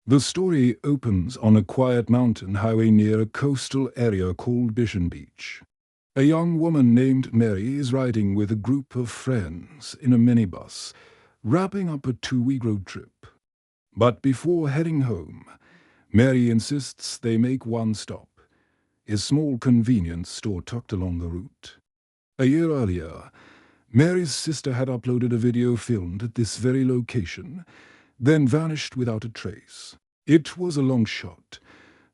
The story opens on a quiet mountain highway near a coastal area called Bishon Beach. A young woman named Mary is riding with a group of friends in a minibus, wrapping up a 2-week road trip. But before heading home, Mary insists they make one stop, a small convenience store tucked along the route. A year earlier, Mary's sister had uploaded a video filmed at this very location, then vanished without a trace. It was a long shot,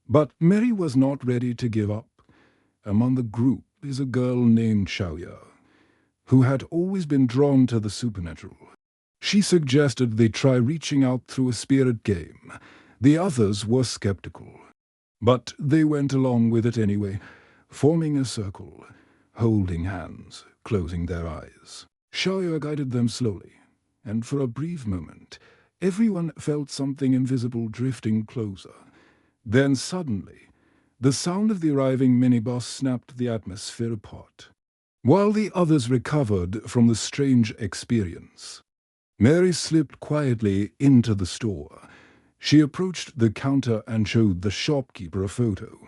but Mary was not ready to give up. Among the group is a girl named Xiaoya, who had always been drawn to the supernatural. She suggested they try reaching out through a spirit game. The others were skeptical, but they went along with it anyway, forming a circle, holding hands, closing their eyes. Xiaoya guided them slowly, and for a brief moment, everyone felt something invisible drifting closer. Then suddenly, the sound of the arriving minibus snapped the atmosphere apart. While the others recovered from the strange experience, Mary slipped quietly into the store. She approached the counter and showed the shopkeeper a photo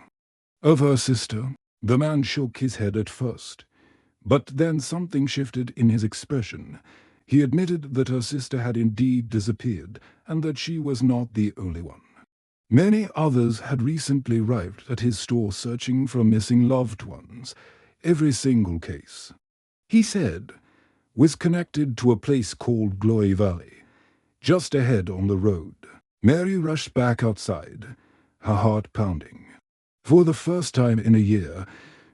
of her sister. The man shook his head at first, but then something shifted in his expression. He admitted that her sister had indeed disappeared and that she was not the only one. Many others had recently arrived at his store searching for missing loved ones. Every single case, he said, was connected to a place called Glory Valley, just ahead on the road. Mary rushed back outside, her heart pounding. For the first time in a year,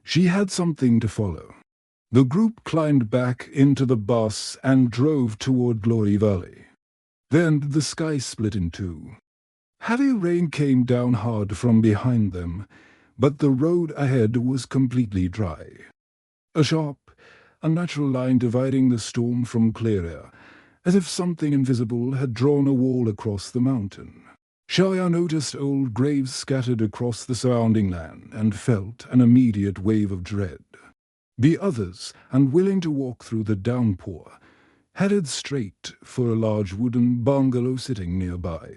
she had something to follow. The group climbed back into the bus and drove toward Glory Valley. Then the sky split in two. Heavy rain came down hard from behind them, but the road ahead was completely dry. A sharp, unnatural line dividing the storm from clear air, as if something invisible had drawn a wall across the mountain. Xiaoya noticed old graves scattered across the surrounding land and felt an immediate wave of dread. The others, unwilling to walk through the downpour, headed straight for a large wooden bungalow sitting nearby.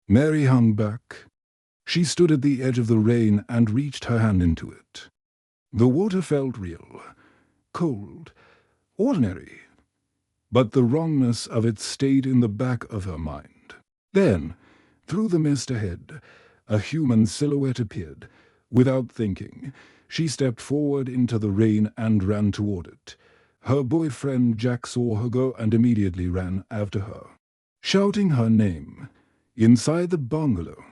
Mary hung back. She stood at the edge of the rain and reached her hand into it. The water felt real, cold, ordinary, but the wrongness of it stayed in the back of her mind. Then, through the mist ahead, a human silhouette appeared. Without thinking, she stepped forward into the rain and ran toward it. Her boyfriend Jack saw her go and immediately ran after her, shouting her name. Inside the bungalow,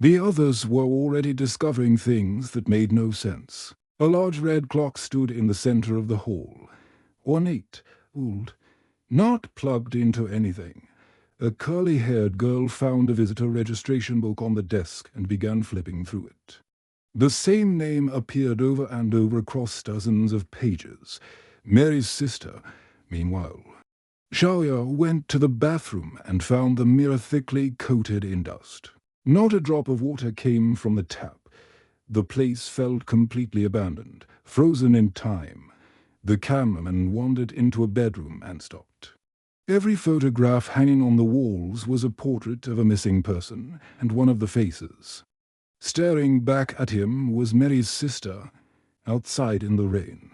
the others were already discovering things that made no sense. A large red clock stood in the center of the hall, ornate, old, not plugged into anything. A curly-haired girl found a visitor registration book on the desk and began flipping through it. The same name appeared over and over across dozens of pages. Mary's sister, meanwhile. Xiaoya went to the bathroom and found the mirror thickly coated in dust. Not a drop of water came from the tap. The place felt completely abandoned, frozen in time. The cameraman wandered into a bedroom and stopped. Every photograph hanging on the walls was a portrait of a missing person and one of the faces. Staring back at him was Mary's sister, outside in the rain.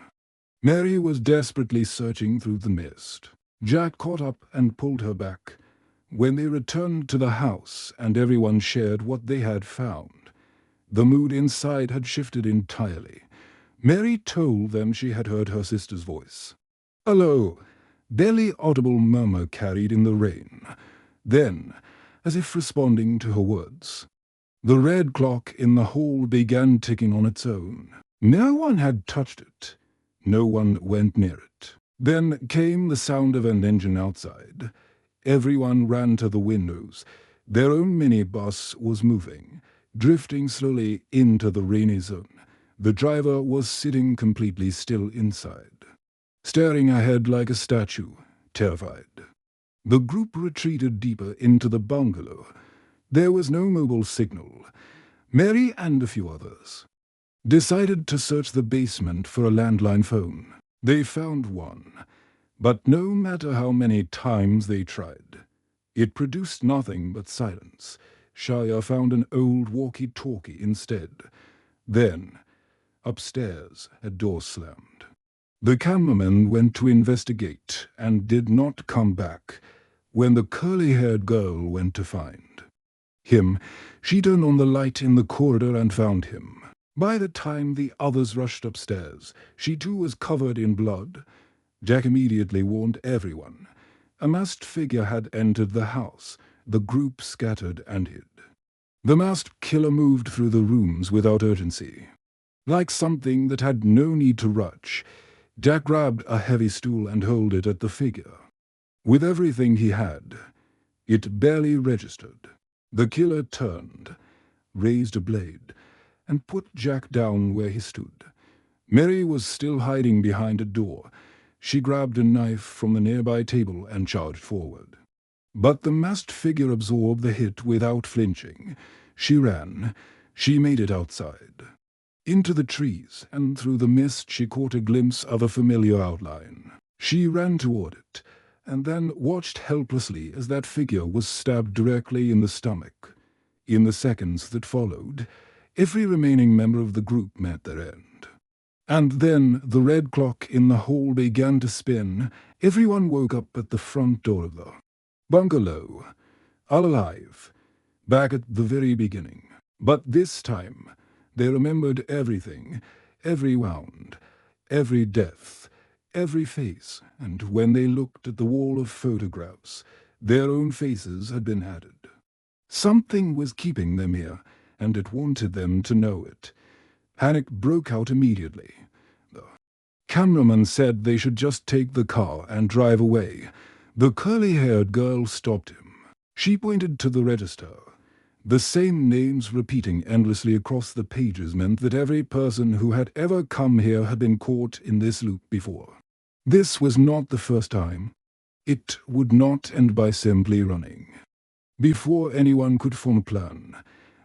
Mary was desperately searching through the mist. Jack caught up and pulled her back. When they returned to the house and everyone shared what they had found, the mood inside had shifted entirely. Mary told them she had heard her sister's voice. A low, barely audible murmur carried in the rain. Then, as if responding to her words, the red clock in the hall began ticking on its own. No one had touched it. No one went near it. Then came the sound of an engine outside. Everyone ran to the windows. Their own minibus was moving, drifting slowly into the rainy zone. The driver was sitting completely still inside, staring ahead like a statue, terrified. The group retreated deeper into the bungalow. There was no mobile signal. Mary and a few others decided to search the basement for a landline phone. They found one, but no matter how many times they tried, it produced nothing but silence. Shia found an old walkie-talkie instead. Then, upstairs, a door slammed. The cameraman went to investigate and did not come back. When the curly-haired girl went to find him, she turned on the light in the corridor and found him. By the time the others rushed upstairs, she too was covered in blood. Jack immediately warned everyone. A masked figure had entered the house. The group scattered and hid. The masked killer moved through the rooms without urgency. Like something that had no need to rush, Jack grabbed a heavy stool and hurled it at the figure. With everything he had, it barely registered. The killer turned, raised a blade, and put Jack down where he stood. Mary was still hiding behind a door. She grabbed a knife from the nearby table and charged forward. But the masked figure absorbed the hit without flinching. She ran. She made it outside. Into the trees, and through the mist she caught a glimpse of a familiar outline. She ran toward it, and then watched helplessly as that figure was stabbed directly in the stomach. In the seconds that followed, every remaining member of the group met their end. And then the red clock in the hall began to spin. Everyone woke up at the front door of the bungalow, all alive, back at the very beginning. But this time, they remembered everything, every wound, every death, every face, and when they looked at the wall of photographs, their own faces had been added. Something was keeping them here, and it wanted them to know it. Panic broke out immediately. The cameraman said they should just take the car and drive away. The curly-haired girl stopped him. She pointed to the register. The same names repeating endlessly across the pages meant that every person who had ever come here had been caught in this loop before. This was not the first time. It would not end by simply running. Before anyone could form a plan,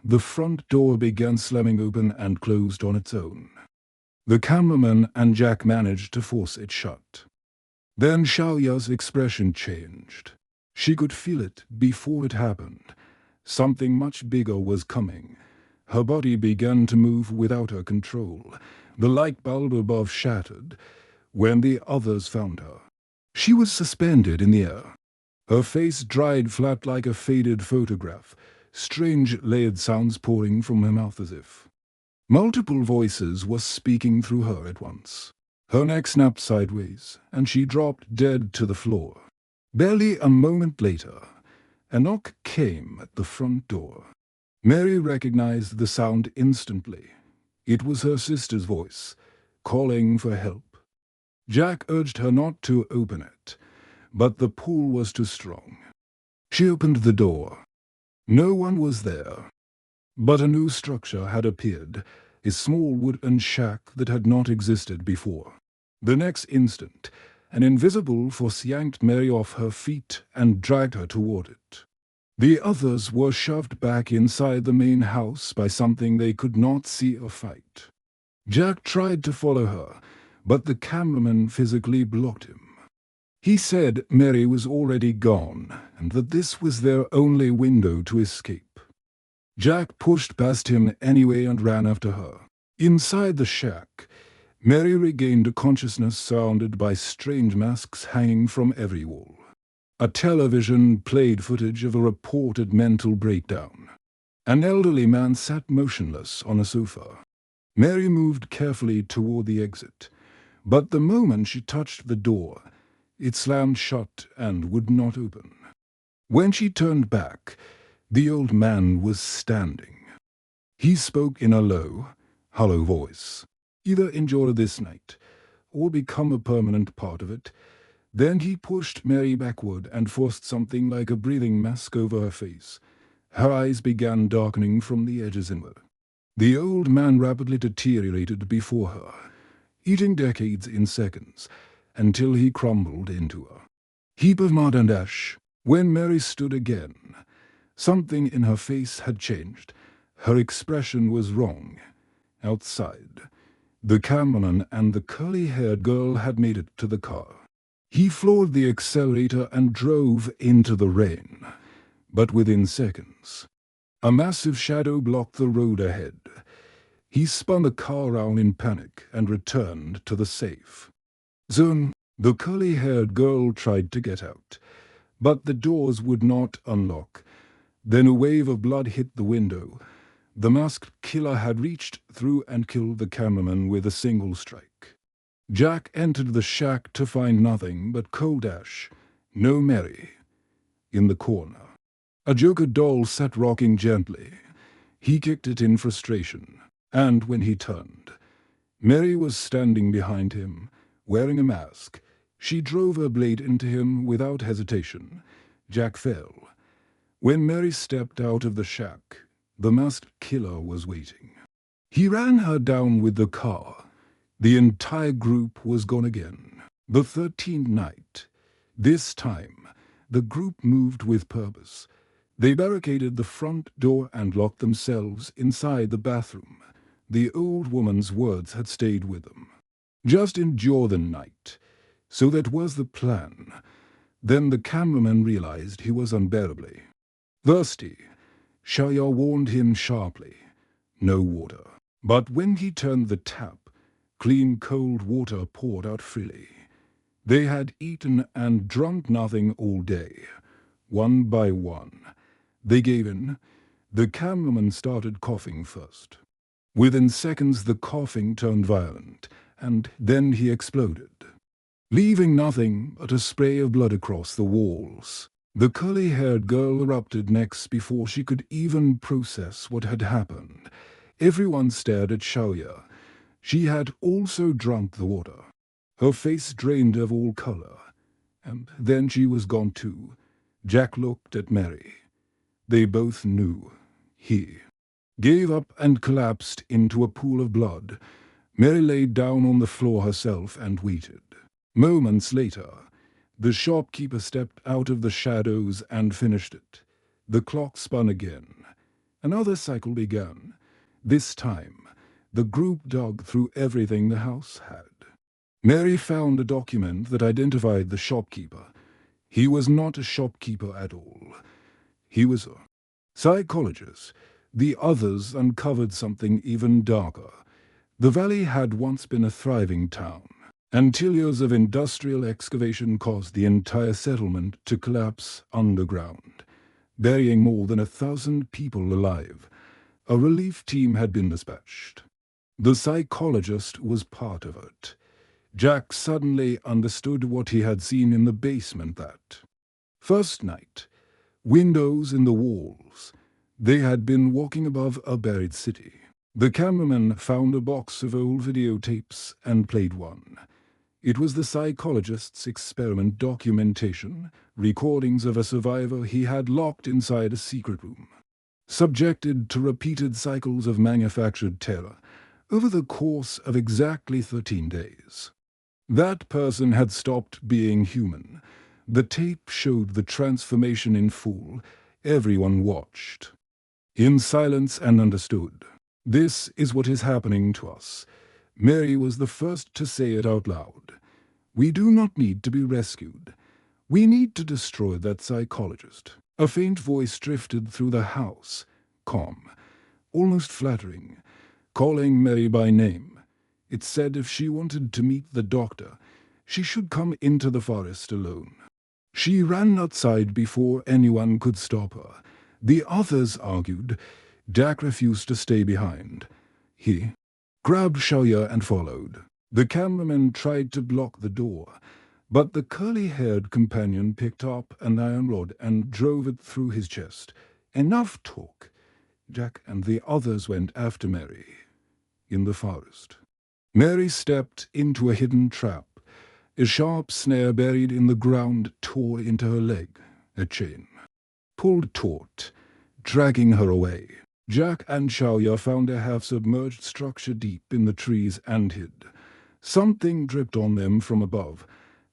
the front door began slamming open and closed on its own. The cameraman and Jack managed to force it shut. Then Xiaoya's expression changed. She could feel it before it happened. Something much bigger was coming. Her body began to move without her control. The light bulb above shattered when the others found her. She was suspended in the air. Her face dried flat like a faded photograph, strange layered sounds pouring from her mouth as if multiple voices were speaking through her at once. Her neck snapped sideways, and she dropped dead to the floor. Barely a moment later, a knock came at the front door. Mary recognized the sound instantly. It was her sister's voice, calling for help. Jack urged her not to open it, but the pull was too strong. She opened the door. No one was there, but a new structure had appeared, a small wooden shack that had not existed before. The next instant, an invisible force yanked Mary off her feet and dragged her toward it. The others were shoved back inside the main house by something they could not see or fight. Jack tried to follow her, but the cameraman physically blocked him. He said Mary was already gone, and that this was their only window to escape. Jack pushed past him anyway and ran after her. Inside the shack, Mary regained consciousness surrounded by strange masks hanging from every wall. A television played footage of a reported mental breakdown. An elderly man sat motionless on a sofa. Mary moved carefully toward the exit, but the moment she touched the door, it slammed shut and would not open. When she turned back, the old man was standing. He spoke in a low, hollow voice. Either endure this night, or become a permanent part of it. Then he pushed Mary backward and forced something like a breathing mask over her face. Her eyes began darkening from the edges inward. The old man rapidly deteriorated before her, eating decades in seconds, until he crumbled into a heap of mud and ash. When Mary stood again, something in her face had changed. Her expression was wrong. Outside, the cameraman and the curly-haired girl had made it to the car. He floored the accelerator and drove into the rain. But within seconds, A massive shadow blocked the road ahead. He spun the car around in panic and returned to the safe. Soon, the curly-haired girl tried to get out, but the doors would not unlock. Then a wave of blood hit the window. The masked killer had reached through and killed the cameraman with a single strike. Jack entered the shack to find nothing but cold ash, no Mary. In the corner, a Joker doll sat rocking gently. He kicked it in frustration, and when he turned, Mary was standing behind him, wearing a mask. She drove her blade into him without hesitation. Jack fell. When Mary stepped out of the shack, the masked killer was waiting. He ran her down with the car. The entire group was gone again. The 13th night. This time, the group moved with purpose. They barricaded the front door and locked themselves inside the bathroom. The old woman's words had stayed with them. Just endure the night. So that was the plan. Then the cameraman realized he was unbearably thirsty. Shaya warned him sharply. No water. But when he turned the tap, clean cold water poured out freely. They had eaten and drunk nothing all day. One by one, they gave in. The cameraman started coughing first. Within seconds the coughing turned violent, and then he exploded, leaving nothing but a spray of blood across the walls. The curly-haired girl erupted next before she could even process what had happened. Everyone stared at Xiaoya. She had also drunk the water. Her face drained of all color, and then she was gone too. Jack looked at Mary. They both knew. He gave up and collapsed into a pool of blood. Mary laid down on the floor herself and waited. Moments later, the shopkeeper stepped out of the shadows and finished it. The clock spun again. Another cycle began. This time, the group dug through everything the house had. Mary found a document that identified the shopkeeper. He was not a shopkeeper at all. He was a psychologist. The others uncovered something even darker. The valley had once been a thriving town, until years of industrial excavation caused the entire settlement to collapse underground, burying more than 1,000 people alive. A relief team had been dispatched. The psychologist was part of it. Jack suddenly understood what he had seen in the basement that first night. Windows in the walls. They had been walking above a buried city. The cameraman found a box of old videotapes and played one. It was the psychologist's experiment documentation, recordings of a survivor he had locked inside a secret room, subjected to repeated cycles of manufactured terror over the course of exactly 13 days. That person had stopped being human. The tape showed the transformation in full. Everyone watched, in silence, and understood. This is what is happening to us. Mary was the first to say it out loud. We do not need to be rescued. We need to destroy that psychologist. A faint voice drifted through the house, calm, almost flattering, calling Mary by name. It said if she wanted to meet the doctor, she should come into the forest alone. She ran outside before anyone could stop her. The others argued. Jack refused to stay behind. He grabbed Xiaoya and followed. The cameraman tried to block the door, but the curly-haired companion picked up an iron rod and drove it through his chest. Enough talk. Jack and the others went after Mary. In the forest, Mary stepped into a hidden trap. A sharp snare buried in the ground tore into her leg. A chain pulled taut, dragging her away. Jack and Xiaoya found a half-submerged structure deep in the trees and hid. Something dripped on them from above.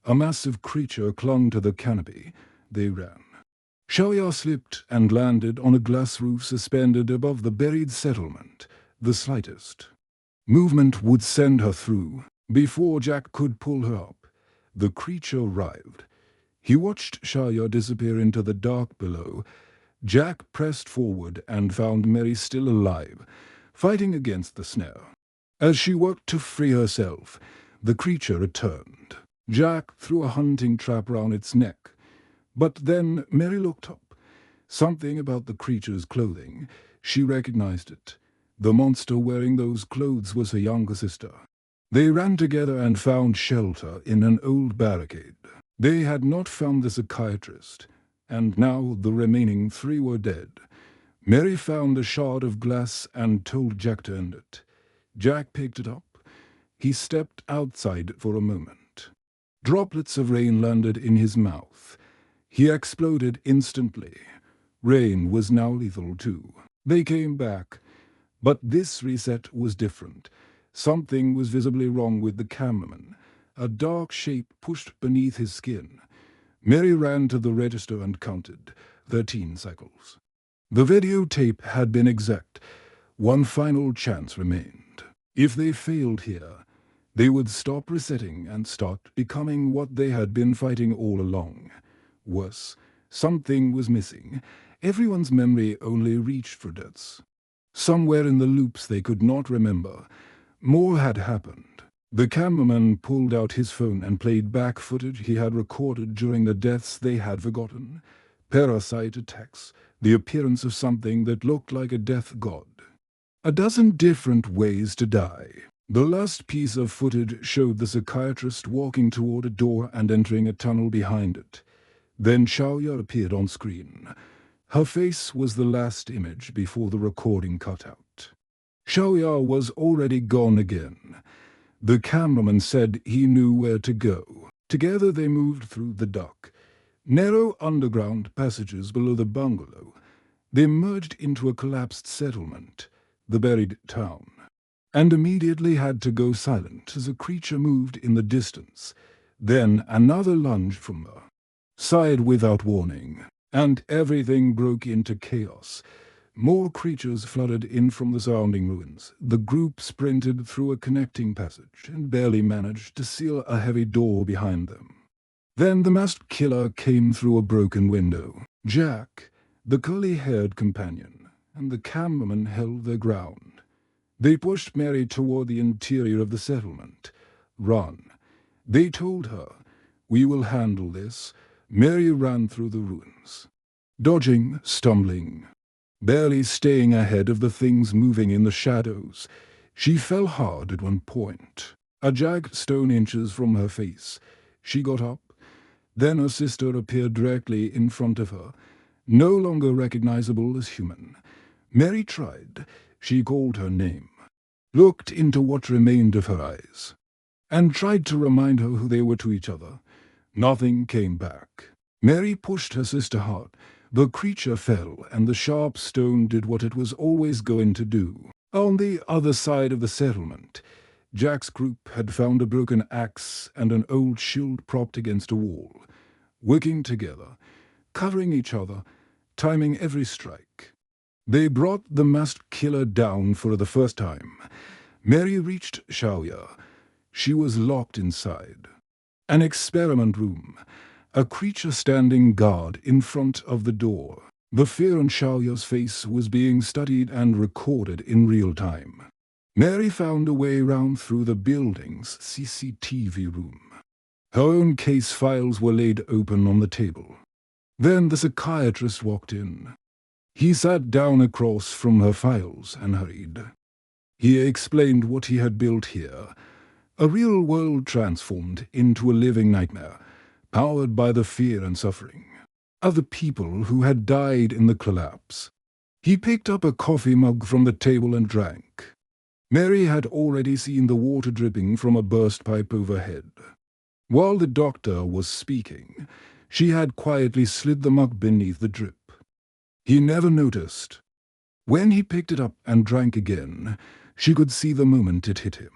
A massive creature clung to the canopy. They ran. Xiaoya slipped and landed on a glass roof suspended above the buried settlement. The slightest movement would send her through. Before Jack could pull her up, the creature arrived. He watched Xiaoya disappear into the dark below. Jack pressed forward and found Mary still alive, fighting against the snare. As she worked to free herself, the creature returned. Jack threw a hunting trap round its neck. But then Mary looked up. Something about the creature's clothing. She recognized it. The monster wearing those clothes was her younger sister. They ran together and found shelter in an old barricade. They had not found the psychiatrist, and now the remaining three were dead. Mary found a shard of glass and told Jack to end it. Jack picked it up. He stepped outside for a moment. Droplets of rain landed in his mouth. He exploded instantly. Rain was now lethal too. They came back, but this reset was different. Something was visibly wrong with the cameraman. A dark shape pushed beneath his skin. Mary ran to the register and counted 13 cycles. The videotape had been exact. One final chance remained. If they failed here, they would stop resetting and start becoming what they had been fighting all along. Worse, something was missing. Everyone's memory only reached for deaths. Somewhere in the loops they could not remember, more had happened. The cameraman pulled out his phone and played back footage he had recorded during the deaths they had forgotten. Parasite attacks, the appearance of something that looked like a death god. A dozen different ways to die. The last piece of footage showed the psychiatrist walking toward a door and entering a tunnel behind it. Then Xiaoya appeared on screen. Her face was the last image before the recording cut out. Xiaoya was already gone again. The cameraman said he knew where to go. Together they moved through the dock. Narrow underground passages below the bungalow. They merged into a collapsed settlement, the buried town, and immediately had to go silent as a creature moved in the distance. Then another lunge from her. Sighed without warning, and everything broke into chaos. More creatures flooded in from the surrounding ruins. The group sprinted through a connecting passage and barely managed to seal a heavy door behind them. Then the masked killer came through a broken window. Jack, the curly-haired companion, and the cameraman held their ground. They pushed Mary toward the interior of the settlement. Run. They told her, "We will handle this." Mary ran through the ruins, dodging, stumbling, barely staying ahead of the things moving in the shadows. She fell hard at one point, a jagged stone inches from her face. She got up. Then her sister appeared directly in front of her, no longer recognizable as human. Mary tried. She called her name, looked into what remained of her eyes, and tried to remind her who they were to each other. Nothing came back. Mary pushed her sister hard. The creature fell, and the sharp stone did what it was always going to do. On the other side of the settlement, Jack's group had found a broken axe and an old shield propped against a wall. Working together, covering each other, timing every strike. They brought the masked killer down for the first time. Mary reached Xiaoya. She was locked inside. An experiment room. A creature standing guard in front of the door. The fear on Xiaoya's face was being studied and recorded in real time. Mary found a way round through the building's CCTV room. Her own case files were laid open on the table. Then the psychiatrist walked in. He sat down across from her files and hurried. He explained what he had built here. A real world transformed into a living nightmare, powered by the fear and suffering of the people who had died in the collapse. He picked up a coffee mug from the table and drank. Mary had already seen the water dripping from a burst pipe overhead. While the doctor was speaking, she had quietly slid the mug beneath the drip. He never noticed. When he picked it up and drank again, she could see the moment it hit him.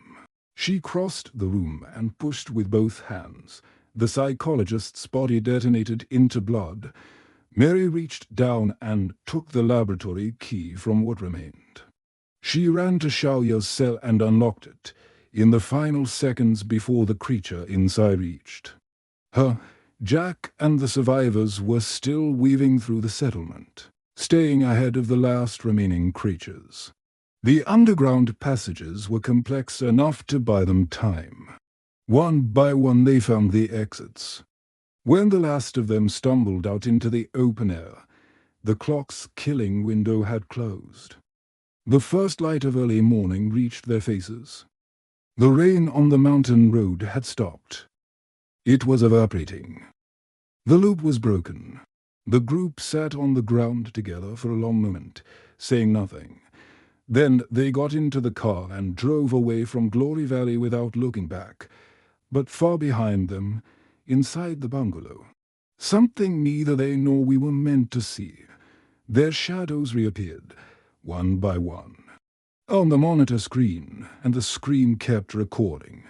She crossed the room and pushed with both hands. The psychologist's body detonated into blood. Mary reached down and took the laboratory key from what remained. She ran to Xiaoya's cell and unlocked it, in the final seconds before the creature inside reached her. Jack and the survivors were still weaving through the settlement. staying ahead of the last remaining creatures. The underground passages were complex enough to buy them time. One by one they found the exits. When the last of them stumbled out into the open air, the clock's killing window had closed. The first light of early morning reached their faces. The rain on the mountain road had stopped. It was evaporating. The loop was broken. The group sat on the ground together for a long moment, saying nothing. Then they got into the car and drove away from Glory Valley without looking back. But far behind them, inside the bungalow, something neither they nor we were meant to see. Their shadows reappeared, one by one, on the monitor screen, and the screen kept recording.